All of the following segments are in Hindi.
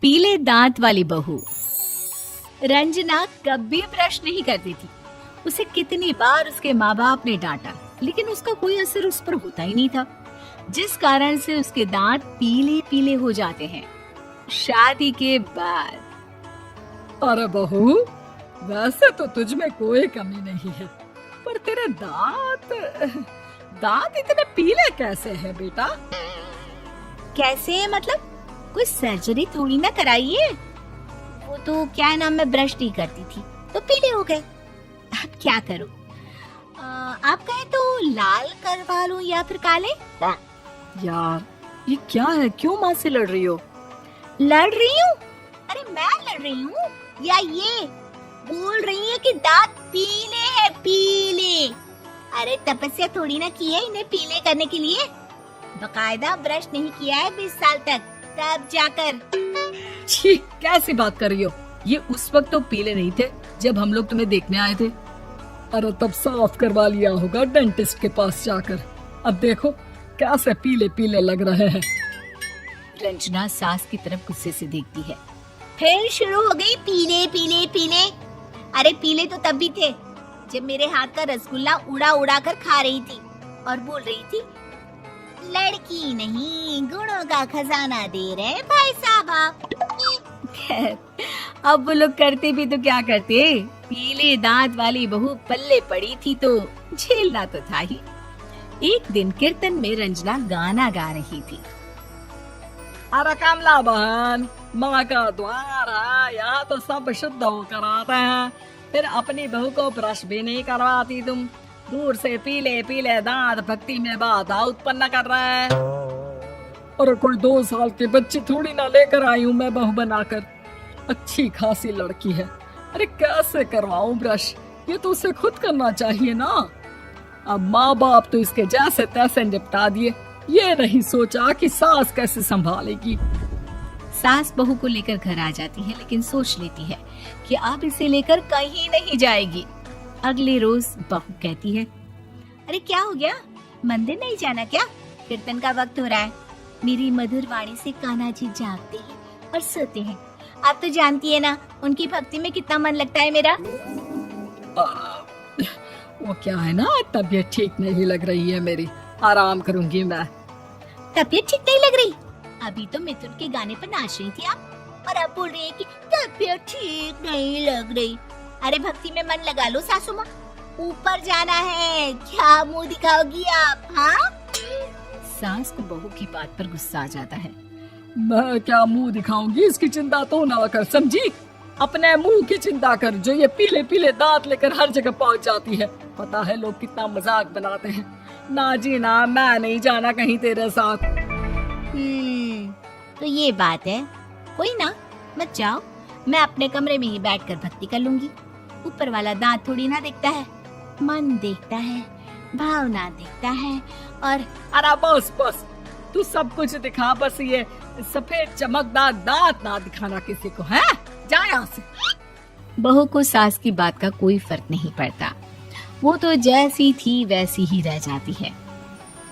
पीले दांत वाली बहू। रंजना कभी ब्रश नहीं करती थी। उसे कितनी बार उसके माँ बाप ने डांटा, लेकिन उसका कोई असर उस पर होता ही नहीं था, जिस कारण से उसके दांत पीले पीले हो जाते हैं। शादी के बाद। अरे बहू, वैसे तो तुझ में कोई कमी नहीं है, पर तेरे दांत इतने पीले कैसे हैं बेटा? कैसे मतलब? कोई सर्जरी थोड़ी ना कराई है। वो तो क्या नाम, मैं ब्रश नहीं करती थी तो पीले हो गए। अब क्या करूं? आप कहें तो लाल करवा लूं या फिर काले? यार ये क्या है, क्यों माँ से लड़ रही हो? लड़ रही हूँ? अरे मैं लड़ रही हूँ या ये बोल रही है कि दांत पीले हैं, पीले। अरे तपस्या थोड़ी ना की है इन्हें पीले करने के लिए। बकायदा ब्रश नहीं किया है 20 साल तक, तब जाकर। छी, कैसी बात कर रही हो? ये उस वक्त तो पीले नहीं थे जब हम लोग तुम्हें देखने आए थे। अरे तब साफ करवा लिया होगा डेंटिस्ट के पास जाकर। अब देखो कैसे पीले पीले लग रहे हैं। रंजना सास की तरफ गुस्से से देखती है। फिर शुरू हो गई पीले पीले पीले। अरे पीले तो तब भी थे जब मेरे हाथ का रसगुल्ला उड़ा उड़ा कर खा रही थी और बोल रही थी, लड़की नहीं गुणों का खजाना दे रहे भाई साहब आप। खैर, अब वो लोग करते भी तो क्या करते, पीले दांत वाली बहू पल्ले पड़ी थी तो झेलना तो था ही। एक दिन कीर्तन में रंजना गाना गा रही थी। अरे कमला बहन, माँ का द्वार है, यहाँ तो सब शुद्ध होकर आते हैं, फिर अपनी बहू को ब्रश भी नहीं करवाती तुम। दूर से पीले पीले दांत भक्ति में बाधा उत्पन्न कर रहा है। अरे कोई 2 साल के बच्चे थोड़ी ना लेकर आई हूँ मैं बहू बनाकर। अच्छी खासी लड़की है, अरे कैसे करवाऊं ब्रश? ये तो उसे खुद करना चाहिए ना। अब माँ बाप तो इसके जैसे तैसे निपटा दिए, ये नहीं सोचा कि सास कैसे संभालेगी। सास बहू को लेकर घर आ जाती है, लेकिन सोच लेती है कि अब इसे लेकर कहीं नहीं जाएगी। अगले रोज बहू कहती है, अरे क्या हो गया, मंदिर नहीं जाना क्या? कीर्तन का वक्त हो रहा है। मेरी मधुर वाणी से कान्हा जी जागते हैं और सोते हैं। आप तो जानती है ना उनकी भक्ति में कितना मन लगता है मेरा। वो क्या है ना, तबीयत ठीक नहीं लग रही है मेरी, आराम करूंगी मैं। तबीयत ठीक नहीं लग रही? अभी तो मिथुन के गाने पर नाच रही थी आप, और अब बोल रही है कि तबीयत ठीक नहीं लग रही। अरे भक्ति में मन लगा लो सासू माँ, ऊपर जाना है, क्या मुंह दिखाओगी आप? हाँ? सास को बहू की बात पर गुस्सा आ जाता है। मैं क्या मुंह दिखाऊंगी, इसकी चिंता तो ना कर, समझी? अपने मुंह की चिंता कर, जो ये पीले पीले दांत लेकर हर जगह पहुंच जाती है। पता है लोग कितना मजाक बनाते हैं। ना जी ना, मैं नहीं जाना कहीं तेरे साथ। तो ये बात है, कोई ना, मत जाओ, मैं अपने कमरे में ही बैठकर भक्ति कर लूंगी। ऊपर वाला दांत थोड़ी ना देखता है, मन देखता है, भावना देखता है। और अरे बस बस, तू सब कुछ दिखा, बस ये सफेद चमकदार दांत ना दिखाना किसी को, है? जा यहाँ से। बहू को सास की बात का कोई फर्क नहीं पड़ता, वो तो जैसी थी वैसी ही रह जाती है।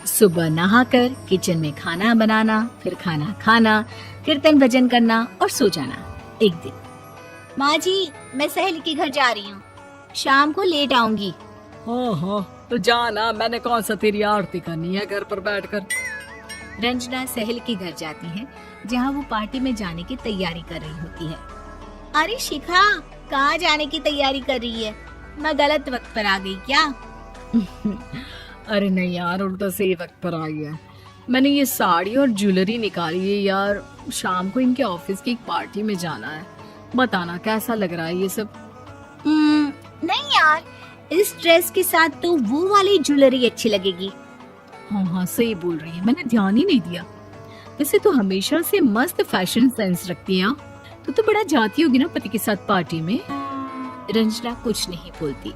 सुबह नहाकर किचन में खाना बनाना, फिर खाना खाना, कीर्तन भजन करना और सो जाना। एक दिन, माँ जी मैं सहेली के घर जा रही हूँ, शाम को लेट आऊंगी। हाँ, तो जाना, मैंने कौन सा तेरी आरती करनी है घर पर बैठकर। रंजना सहेली के घर जाती है, जहाँ वो पार्टी में जाने की तैयारी कर रही होती है। अरे शिखा, कहाँ जाने की तैयारी कर रही है? मैं गलत वक्त पर आ गई क्या? अरे नहीं यार, उल्टा सही वक्त पर आई है। मैंने ये साड़ी और ज्वेलरी निकाली है यार, शाम को इनके ऑफिस की एक पार्टी में जाना है। बताना कैसा लग रहा है ये सब? नहीं यार, इस ड्रेस के साथ तो वो वाली ज्वेलरी अच्छी लगेगी। हाँ, सही बोल रही है, मैंने ध्यान ही नहीं दिया। वैसे तो हमेशा से मस्त फैशन सेंस रखती है। तो बड़ा जाती होगी ना पति के साथ पार्टी में। रंजना कुछ नहीं बोलती,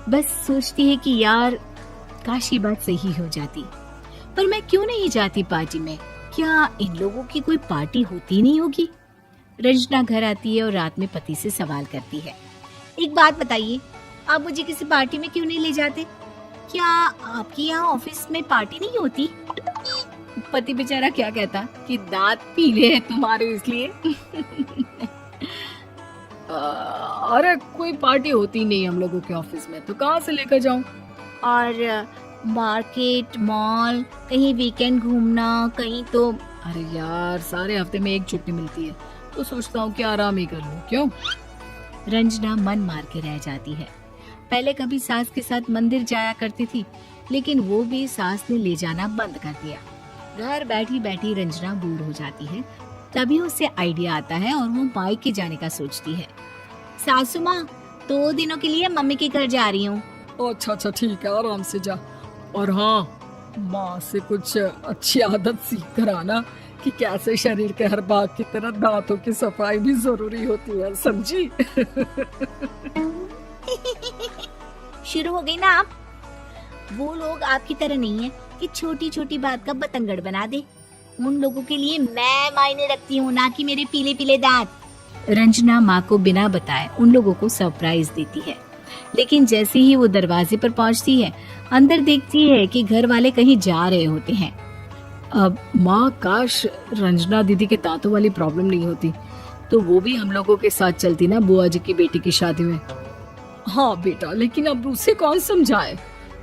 बस सोचती है कि यार काश ये बात सही हो जाती, पर मैं क्यों नहीं जाती पार्टी में? क्या इन लोगों की कोई पार्टी होती नहीं होगी? रंजना घर आती है और रात में पति से सवाल करती है, एक बात बताइए, आप मुझे किसी पार्टी में क्यों नहीं ले जाते? क्या आपके यहाँ ऑफिस में पार्टी नहीं होती? पति बेचारा क्या कहता कि दांत पीले हैं तुम्हारे इसलिए। अरे कोई पार्टी होती नहीं हम लोगों के ऑफिस में, तो कहाँ से लेकर जाऊं? और मार्केट, मॉल, कहीं वीकेंड घूमना, कहीं तो। अरे यार सारे हफ्ते में एक छुट्टी मिलती है, तो सोचता हूँ कि आराम ही कर लूं। क्यों? रंजना मन मार के रह जाती है। पहले कभी सास के साथ मंदिर जाया करती थी, लेकिन वो भी सास ने ले जाना बंद कर दिया। घर बैठी बैठी रंजना बोर हो जाती है। तभी उसे आइडिया आता है और वो मायके जाने का सोचती है। सासू माँ, 2 दिनों के लिए मम्मी के घर जा रही हूँ। अच्छा ठीक है, आराम से जा। और हाँ, माँ से कुछ अच्छी आदत सीख कर आना कि कैसे शरीर के हर भाग की तरह दांतों की सफाई भी जरूरी होती है, समझी? शुरू हो गई ना आप। वो लोग आपकी तरह नहीं है कि छोटी छोटी बात का बतंगड़ बना दे। उन लोगों के लिए मैं मायने रखती हूँ, ना कि मेरे पीले पीले दांत। रंजना माँ को बिना बताए उन लोगों को सरप्राइज देती है, लेकिन जैसे ही वो दरवाजे पर पहुंचती है, अंदर देखती है कि घर वाले कहीं जा रहे होते हैं। अब माँ, काश रंजना दीदी के दांतों वाली प्रॉब्लम नहीं होती, तो वो भी हम लोगों के साथ चलती ना बुआ जी की बेटी की शादी में। हाँ बेटा, लेकिन अब उसे कौन समझाए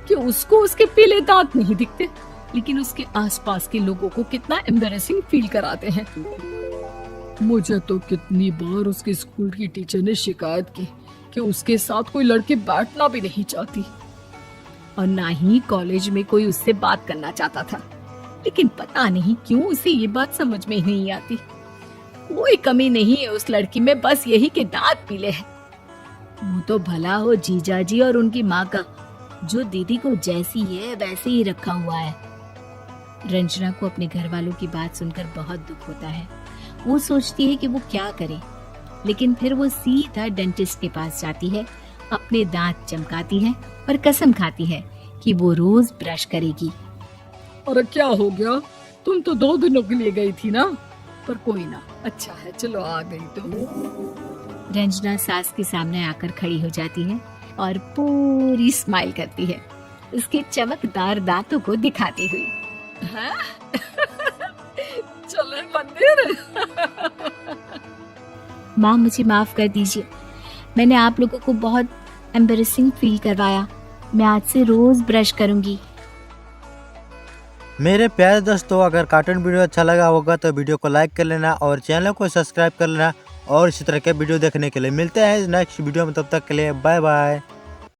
कि उसको उसके पीले दांत नहीं दिखते, लेकिन उसके आसपास के लोगों को कितना एम्बैरेसिंग फील कराते हैं। मुझे तो कितनी बार उसके स्कूल की टीचर ने शिकायत की कि उसके साथ कोई लड़की बैठना भी नहीं चाहती, और ना ही कॉलेज में कोई उससे बात करना चाहता था। लेकिन पता नहीं क्यों उसे ये बात समझ में ही नहीं आती। कोई कमी नहीं है उस लड़की में, बस यही कि दांत पीले हैं। वो तो भला हो जीजा जी और उनकी माँ का, जो दीदी को जैसी है वैसे ही रखा हुआ है। रंजना को अपने घर वालों की बात सुनकर बहुत दुख होता है। वो सोचती है कि वो क्या करे, लेकिन फिर वो सीधा डेंटिस्ट के पास जाती है, अपने दांत चमकाती है और कसम खाती है कि वो रोज ब्रश करेगी। अरे क्या हो गया? तुम तो 2 दिनों के लिए गई थी ना, पर कोई ना, अच्छा है, चलो आ गई तो। रंजना सास के सामने आकर खड़ी हो जाती है और पूरी स्माइल करती है, उसके चमकदार दांतों को दिखाती हुई। चले मंदिर। माँ, मुझे माफ कर दीजिए, मैंने आप लोगों को बहुत एम्बैरेसिंग फील करवाया। मैं आज से रोज ब्रश करूंगी। मेरे प्यारे दोस्तों, अगर कार्टून वीडियो अच्छा लगा होगा तो वीडियो को लाइक कर लेना और चैनल को सब्सक्राइब कर लेना, और इसी तरह के वीडियो देखने के लिए मिलते हैं नेक्स्ट वीडियो में। तब तक के लिए बाय बाय।